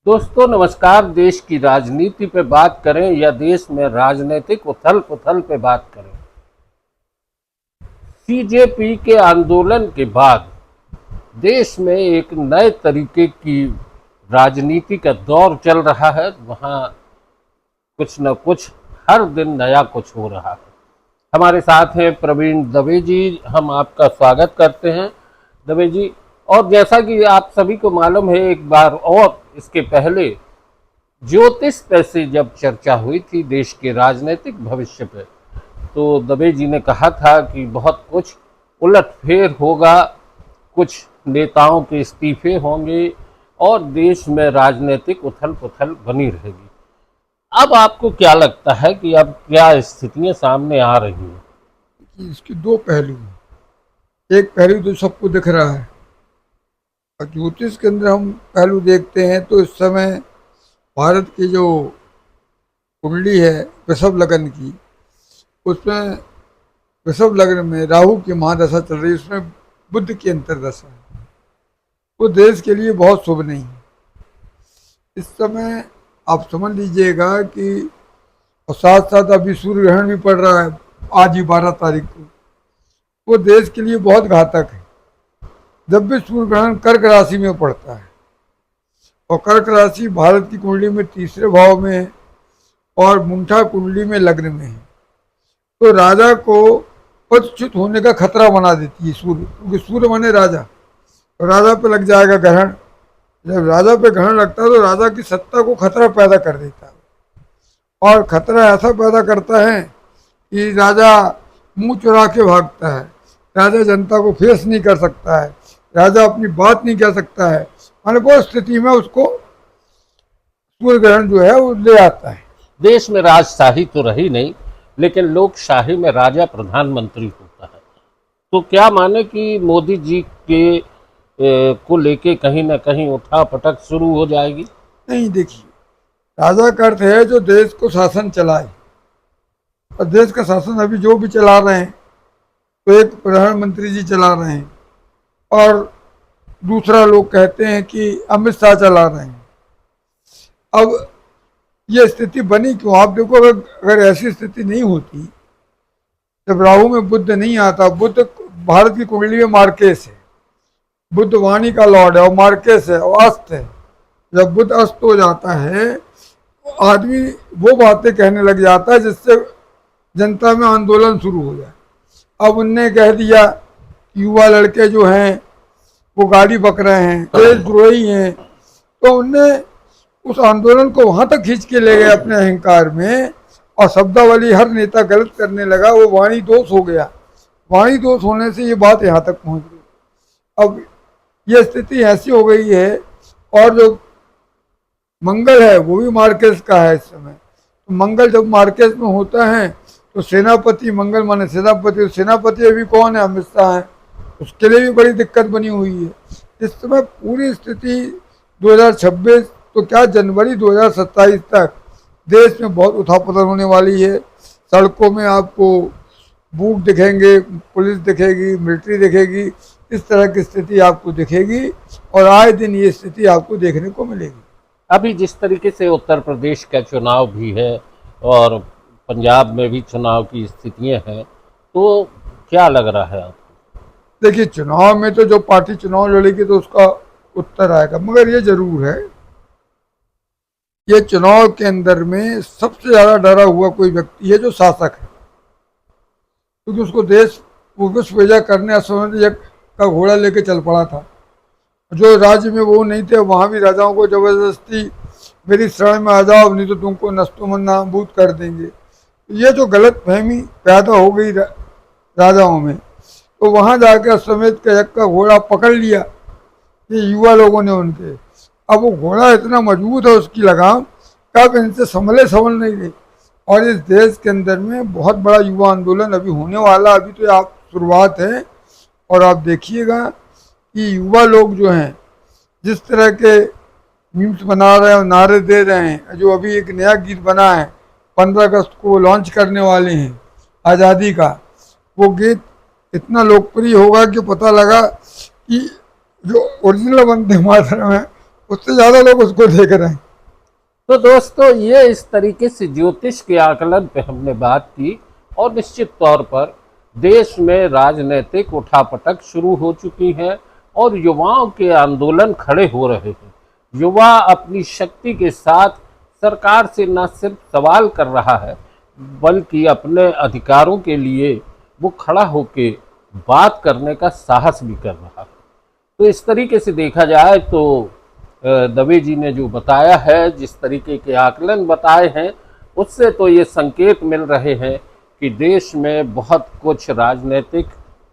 दोस्तों नमस्कार। देश की राजनीति पे बात करें या देश में राजनीतिक उथल पुथल पे बात करें। सीजेपी के आंदोलन के बाद देश में एक नए तरीके की राजनीति का दौर चल रहा है। वहाँ कुछ न कुछ हर दिन नया कुछ हो रहा है। हमारे साथ हैं प्रवीण दवे जी। हम आपका स्वागत करते हैं दवे जी। और जैसा कि आप सभी को मालूम है, एक बार और इसके पहले ज्योतिष पे से जब चर्चा हुई थी देश के राजनीतिक भविष्य पे, तो दवे जी ने कहा था कि बहुत कुछ उलटफेर होगा, कुछ नेताओं के इस्तीफे होंगे और देश में राजनीतिक उथल पुथल बनी रहेगी। अब आपको क्या लगता है कि अब क्या स्थितियां सामने आ रही हैं? कि इसके दो पहलू हैं। एक पहलू तो सबको दिख रहा है और ज्योतिष के अंदर हम पहलू देखते हैं तो इस समय भारत की जो कुंडली है वृषभ लग्न की, उसमें वृषभ लग्न में राहु की महादशा चल रही है। उसमें बुध की अंतरदशा है। वो देश के लिए बहुत शुभ नहीं है इस समय। आप समझ लीजिएगा कि और साथ साथ अभी सूर्य ग्रहण भी पड़ रहा है आज ही 12 तारीख को। वो देश के लिए बहुत घातक है। जब भी सूर्य ग्रहण कर्क राशि में पड़ता है और कर्क राशि भारत की कुंडली में तीसरे भाव में है और मुंठा कुंडली में लग्न में है, तो राजा को पदच्युत होने का खतरा बना देती है सूर्य, क्योंकि सूर्य माने राजा। तो राजा पे लग जाएगा ग्रहण। जब राजा पे ग्रहण लगता है तो राजा की सत्ता को खतरा पैदा कर देता है और खतरा ऐसा पैदा करता है कि राजा मुंह चुरा के भागता है। राजा जनता को फेस नहीं कर सकता है, राजा अपनी बात नहीं कह सकता है। माने वो स्थिति में उसको सूर्य ग्रहण जो है वो ले आता है। देश में राजशाही तो रही नहीं, लेकिन लोकशाही में राजा प्रधानमंत्री होता है। तो क्या माने कि मोदी जी के को लेके कहीं ना कहीं उठापटक शुरू हो जाएगी? नहीं, देखिए, राजा का अर्थ है जो देश को शासन चलाए, और देश का शासन अभी जो भी चला रहे हैं तो एक प्रधानमंत्री जी चला रहे हैं और दूसरा लोग कहते हैं कि अमित शाह चला रहे हैं। अब ये स्थिति बनी क्यों? आप देखो, अगर ऐसी स्थिति नहीं होती, जब राहु में बुध नहीं आता, बुध भारत की कुंडली में मार्केश है, बुध वाणी का लॉर्ड है और मार्केश है और अस्त है। जब बुध अस्त हो जाता है तो आदमी वो बातें कहने लग जाता है जिससे जनता में आंदोलन शुरू हो जाए। अब उनने कह दिया कि युवा लड़के जो हैं वो गाड़ी बक रहे हैं, देशद्रोही हैं, तो उनने उस आंदोलन को वहां तक खींच के ले गए अपने अहंकार में, और शब्दावली हर नेता गलत करने लगा। वो वाणी दोष हो गया। वाणी दोष होने से ये बात यहाँ तक पहुंच गई। अब ये स्थिति ऐसी हो गई है। और जो मंगल है वो भी मार्केस का है इस समय। तो मंगल जब मार्केस में होता है तो सेनापति, मंगल माने सेनापति, तो सेनापति अभी कौन है? अमित शाह है। उसके लिए भी बड़ी दिक्कत बनी हुई है इस समय। पूरी स्थिति 2026 तो क्या, जनवरी 2027 तक देश में बहुत उथापतन होने वाली है। सड़कों में आपको बूट दिखेंगे, पुलिस दिखेगी, मिलिट्री दिखेगी, इस तरह की स्थिति आपको दिखेगी और आए दिन ये स्थिति आपको देखने को मिलेगी। अभी जिस तरीके से उत्तर प्रदेश का चुनाव भी है और पंजाब में भी चुनाव की स्थितियां हैं, तो क्या लग रहा है आपको? देखिए, चुनाव में तो जो पार्टी चुनाव लड़ेगी तो उसका उत्तर आएगा, मगर ये जरूर है, ये चुनाव के अंदर में सबसे ज्यादा डरा हुआ कोई व्यक्ति है जो शासक है, क्योंकि उसको देश वो विश्व विजय करने असमर्थ का घोड़ा लेके चल पड़ा था। जो राज्य में वो नहीं थे वहां भी राजाओं को जबरदस्ती मेरी शरण में आ जाओ, नहीं तो तुमको नस्तोमन नाबूद कर देंगे। ये जो गलत फहमी पैदा हो गई राजाओं में, तो वहां जाके अश्वमेध का यज्ञ का घोड़ा पकड़ लिया ये युवा लोगों ने उनके। अब वो घोड़ा इतना मजबूत है, उसकी लगाम कब इनसे संभल नहीं गई। और इस देश के अंदर में बहुत बड़ा युवा आंदोलन अभी होने वाला। अभी तो आप शुरुआत है और आप देखिएगा कि युवा लोग जो हैं जिस तरह के मीम्स बना रहे हैं और नारे दे रहे हैं। जो अभी एक नया गीत बना है, 15 अगस्त को लॉन्च करने वाले हैं आज़ादी का, वो गीत इतना लोकप्रिय होगा कि पता लगा कि जो ओरिजिनल वंदे मातरम है उससे ज्यादा लोग उसको देख रहे हैं। तो दोस्तों, ये इस तरीके से ज्योतिष के आकलन पे हमने बात की, और निश्चित तौर पर देश में राजनीतिक उठापटक शुरू हो चुकी है और युवाओं के आंदोलन खड़े हो रहे हैं। युवा अपनी शक्ति के साथ सरकार से न सिर्फ सवाल कर रहा है, बल्कि अपने अधिकारों के लिए वो खड़ा होके बात करने का साहस भी कर रहा है। तो इस तरीके से देखा जाए तो दवे जी ने जो बताया है, जिस तरीके के आकलन बताए हैं, उससे तो ये संकेत मिल रहे हैं कि देश में बहुत कुछ राजनीतिक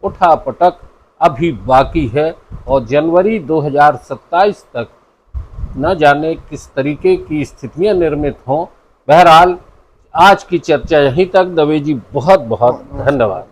उठापटक अभी बाकी है और जनवरी 2027 तक न जाने किस तरीके की स्थितियां निर्मित हों। बहरहाल आज की चर्चा यहीं तक। दवे जी बहुत बहुत धन्यवाद।